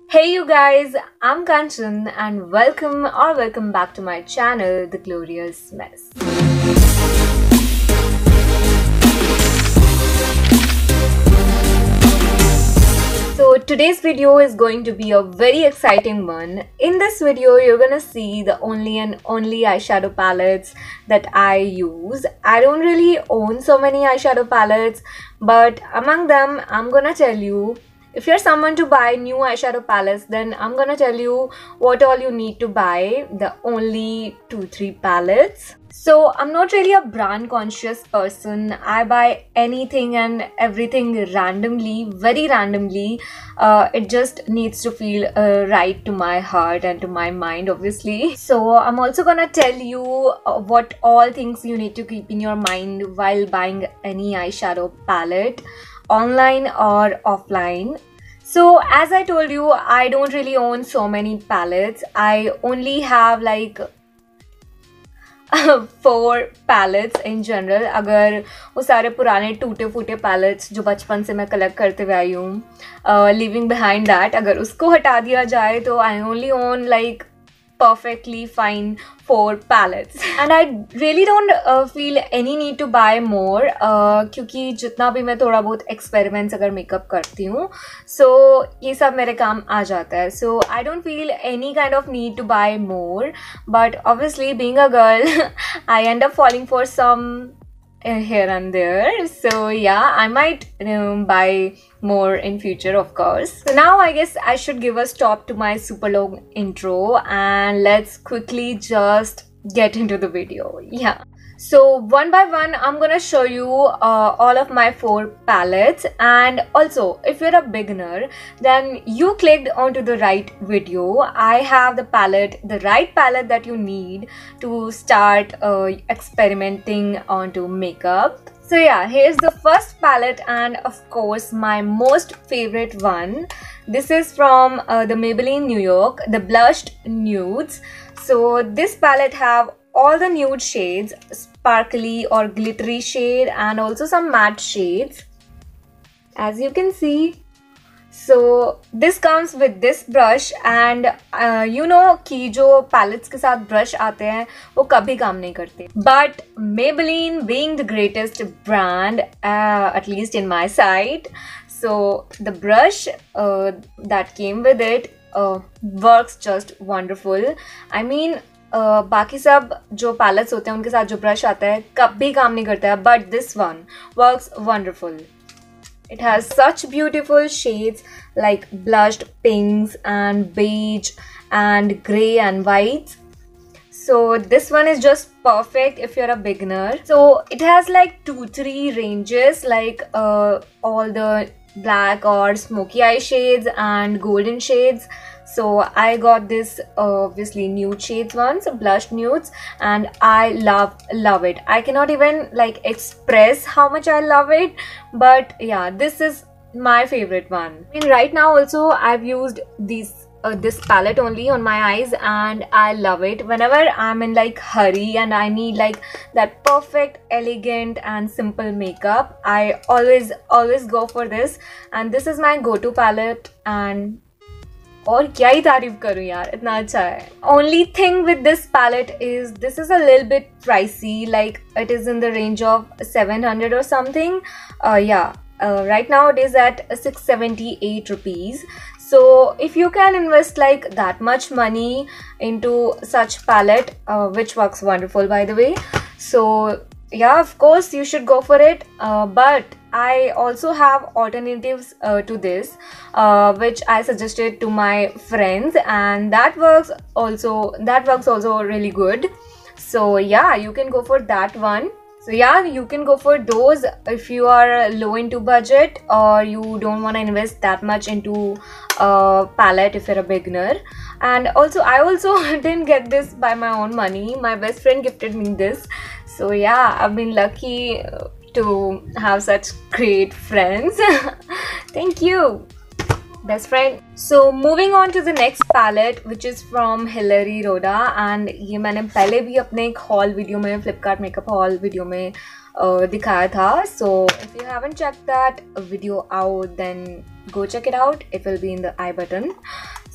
Hey you guys, I'm Kanchan and welcome back to my channel, The Glorious Mess. So today's video is going to be a very exciting one. In this video, you're gonna see the only and only eyeshadow palettes that I use. I don't really own so many eyeshadow palettes, but among them, I'm gonna tell you if you're someone to buy new eyeshadow palettes, then I'm gonna tell you what all you need to buy, the only 2-3 palettes. So I'm not really a brand conscious person. I buy anything and everything randomly, very randomly. It just needs to feel right to my heart and to my mind, obviously. So I'm also gonna tell you what all things you need to keep in your mind while buying any eyeshadow palette, online or offline. So as I told you, I don't really own so many palettes. I only have like 4 palettes in general. अगर वो सारे पुराने टूटे फूटे palettes जो बचपन से मैं collect करते हुए आई हूँ, leaving behind that, अगर उसको हटा दिया जाए तो I only own like perfectly fine 4 palettes and I really don't feel any need to buy more क्योंकि जितना भी मैं थोड़ा बहुत experiments अगर makeup करती हूँ, so ये सब मेरे काम आ जाता है. So I don't feel any kind of need to buy more, but obviously being a girl I end up falling for some here and there. So yeah, I might buy more in future, of course. So now I guess I should give a stop to my super long intro and let's quickly just get into the video. Yeah. So one by one, I'm gonna show you all of my 4 palettes, and also if you're a beginner, then you clicked onto the right video. I have the right palette that you need to start experimenting onto makeup. So yeah, here's the first palette, and of course my most favorite one. This is from the Maybelline New York, the Blushed Nudes. So this palette have all the nude shades, sparkly or glittery shade, and also some matte shades, as you can see. So this comes with this brush, and you know कि जो palettes के साथ brush आते हैं वो कभी काम नहीं करते. But Maybelline being the greatest brand, at least in my sight, so the brush that came with it works just wonderful. I mean, बाकी सब जो palettes होते हैं उनके साथ जो brush आता है कभी काम नहीं करता है, but this one works wonderful. It has such beautiful shades like blushed pinks and beige and grey and whites. So this one is just perfect if you're a beginner. So it has like 2-3 ranges, like all the black or smoky eye shades and golden shades. So I got this obviously nude shades ones, blushed nudes, and I love it. I cannot even like express how much I love it, but yeah, this is my favorite one. I mean, right now also I've used this palette only on my eyes and I love it. Whenever I'm in like hurry and I need like that perfect, elegant and simple makeup, I always go for this, and this is my go-to palette. And और क्या ही तारीफ करूँ यार, इतना अच्छा है. Only thing with this palette is this is a little bit pricey, like it is in the range of 700 or something. Yeah, right now it is at 678 rupees. So if you can invest like that much money into such palette, which works wonderful by the way, so yeah, of course you should go for it. But I also have alternatives to this, which I suggested to my friends, and that works also really good. So yeah, you can go for that one. So yeah, you can go for those if you are low into budget or you don't want to invest that much into palette if you're a beginner. And also I also didn't get this by my own money. My best friend gifted me this. So yeah, I've been lucky to have such great friends. Thank you, best friend. So moving on to the next palette, which is from Hilary Rhoda, and ये मैंने पहले भी अपने एक haul video में, Flipkart makeup haul video में दिखाया था. So if you haven't checked that video out, then go check it out. It will be in the I button.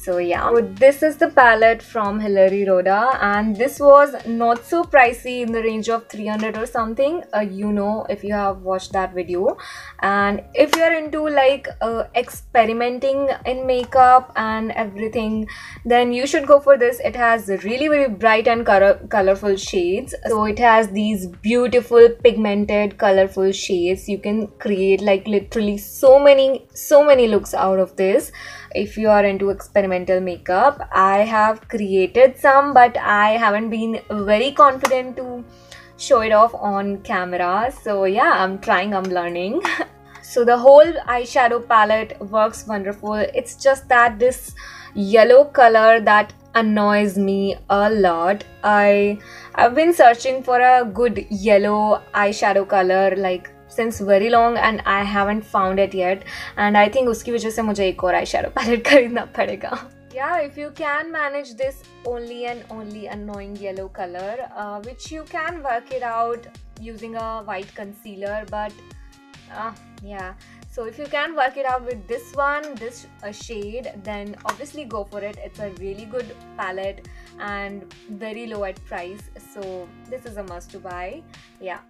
So yeah, so this is the palette from Hilary Rhoda, and this was not so pricey, in the range of 300 or something, if you have watched that video. And if you are into like experimenting in makeup and everything, then you should go for this. It has really very bright and colorful shades. So it has these beautiful pigmented colorful shades. You can create like literally so many looks out of this. If you are into experimental makeup, I have created some, but I haven't been very confident to show it off on camera. So yeah, I'm trying, I'm learning. So the whole eyeshadow palette works wonderful. It's just that this yellow color that annoys me a lot. I've been searching for a good yellow eyeshadow color like since very long, and I haven't found it yet, and I think उसकी वजह से मुझे एक और eyeshadow palette खरीदना पड़ेगा. Yeah, if you can manage this only and only annoying yellow color, which you can work it out using a white concealer, but yeah, so if you can work it out with this one, this shade, then obviously go for it. It's a really good palette and very low at price, so this is a must to buy. Yeah,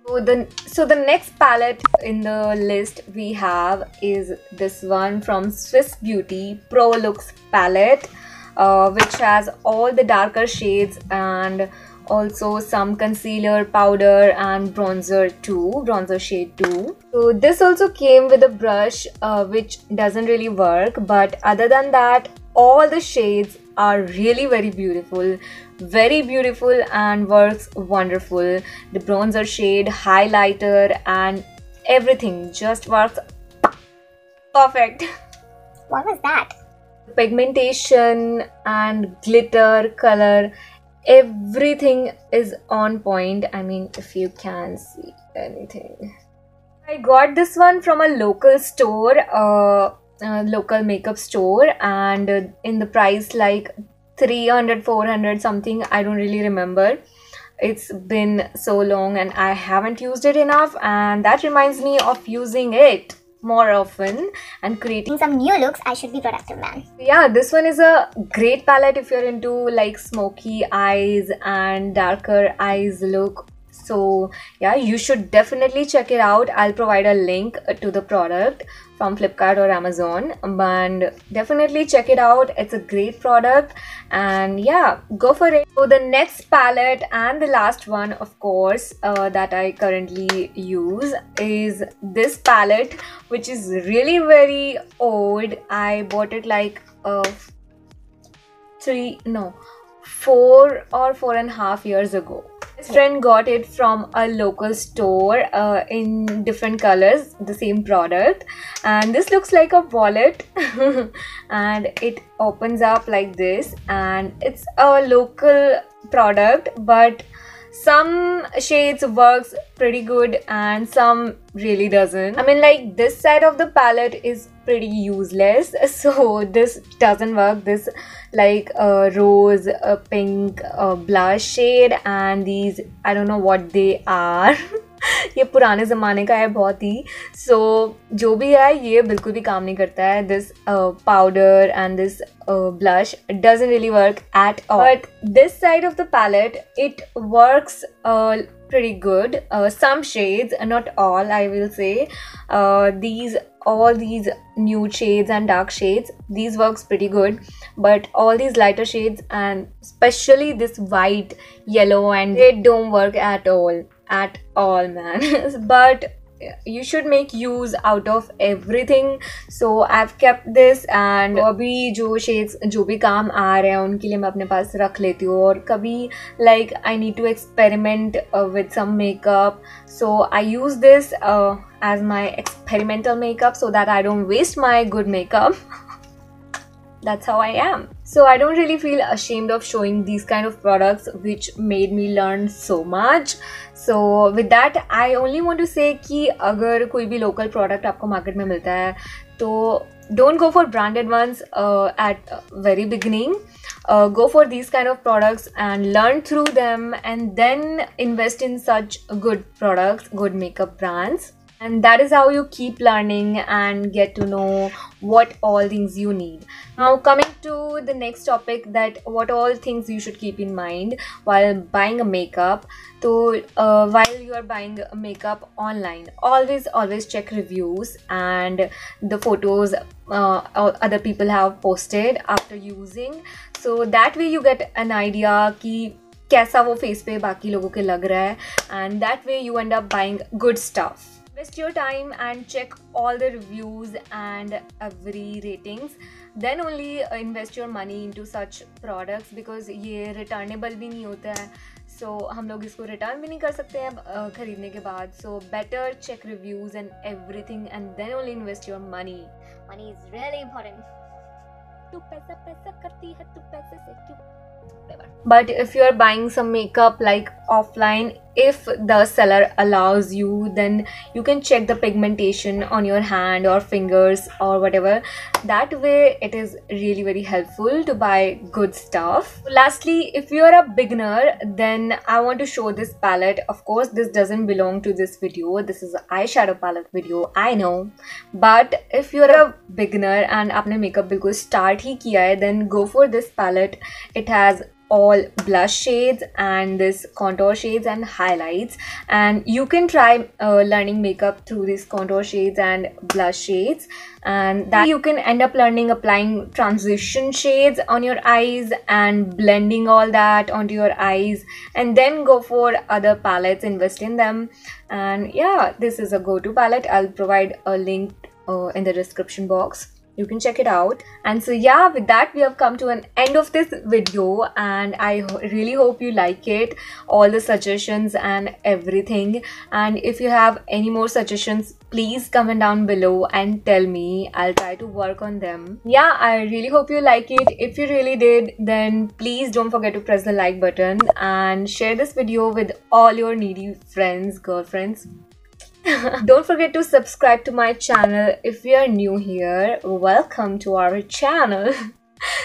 so the next palette in the list we have is this one from Swiss Beauty Pro Lux palette, which has all the darker shades and also some concealer, powder and bronzer shade too. So this also came with a brush which doesn't really work, but other than that, all the shades are really very beautiful and works wonderful. The bronzer shade, highlighter and everything just works perfect. What was that? Pigmentation and glitter, color, everything is on point. I mean, if you can see anything. I got this one from a local store, local makeup store, and in the price like 300 400 something, I don't really remember. It's been so long and I haven't used it enough, and that reminds me of using it more often and creating some new looks. I should be productive, man. Yeah, this one is a great palette if you're into like smoky eyes and darker eyes look. So yeah, you should definitely check it out. I'll provide a link to the product from Flipkart or Amazon, and definitely check it out. It's a great product, and yeah, go for it. So the next palette and the last one, of course, that I currently use is this palette, which is really very old. I bought it like 4 or 4.5 years ago. My friend got it from a local store in different colors, the same product, and this looks like a wallet and it opens up like this, and it's a local product, but some shades works pretty good and some really doesn't. I mean, like this side of the palette is pretty useless, so this doesn't work. This like a rose, a pink, blush shade, and these I don't know what they are. ये पुराने ज़माने का है बहुत ही, so जो भी है ये बिल्कुल भी काम नहीं करता है. This powder and this blush doesn't really work at all. But this side of the palette, it works pretty good. Some shades, not all, I will say. All these nude shades and dark shades, these works pretty good, but all these lighter shades and especially this white, yellow, and they don't work at all, man. But you should make use out of everything, so I've kept this, and अभी जो shades जो भी काम आ रहे हैं उनके लिए मैं अपने पास रख लेती हूँ. और कभी like I need to experiment with some makeup, so I use this as my experimental makeup so that I don't waste my good makeup. That's how I am. So I don't really feel ashamed of showing these kind of products which made me learn so much. So with that, I only want to say कि अगर कोई भी local product आपको market में मिलता है तो don't go for branded ones at very beginning. Go for these kind of products and learn through them, and then invest in such good products, good makeup brands. And that is how you keep learning and get to know what all things you need. Now coming to with the next topic, that what all things you should keep in mind while buying a makeup. So while you are buying a makeup online, always check reviews and the photos other people have posted after using, so that way you get an idea कि कैसा वो face पे बाकी लोगों के लग रहा है, and that way you end up buying good stuff. Invest your time and check all the reviews and every ratings, then only invest your money into such products, because ये returnable भी नहीं होता है, so हम लोग इसको return भी नहीं कर सकते हैं खरीदने के बाद. So better check reviews and everything and then only invest your money. Money is really important. तू पैसा पैसा करती है, तू पैसे से क्यों. But if you are buying some makeup like offline, if the seller allows you, then you can check the pigmentation on your hand or fingers or whatever. That way it is really very helpful to buy good stuff. Lastly, if you are a beginner, then I want to show this palette. Of course this doesn't belong to this video, this is an eyeshadow palette video, I know, but if you are a beginner and आपने makeup बिल्कुल start ही किया है, then go for this palette. It has all blush shades and this contour shades and highlights, and you can try learning makeup through these contour shades and blush shades, and that you can end up learning applying transition shades on your eyes and blending all that onto your eyes, and then go for other palettes, invest in them. And yeah, this is a go-to palette. I'll provide a link in the description box. You can check it out. And so yeah, with that we have come to an end of this video, and I really hope you like it, all the suggestions and everything. And if you have any more suggestions, please comment down below and tell me. I'll try to work on them. Yeah, I really hope you like it. If you really did, then please don't forget to press the like button and share this video with all your needy friends, girlfriends. Don't forget to subscribe to my channel if you are new here. Welcome to our channel.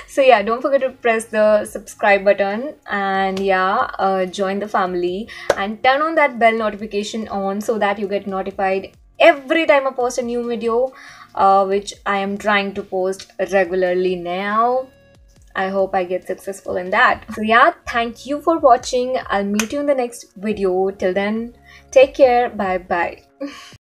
So yeah, don't forget to press the subscribe button and yeah, join the family and turn on that bell notification on so that you get notified every time I post a new video, which I am trying to post regularly now. I hope I get successful in that. So yeah, thank you for watching. I'll meet you in the next video. Till then, take care. Bye bye.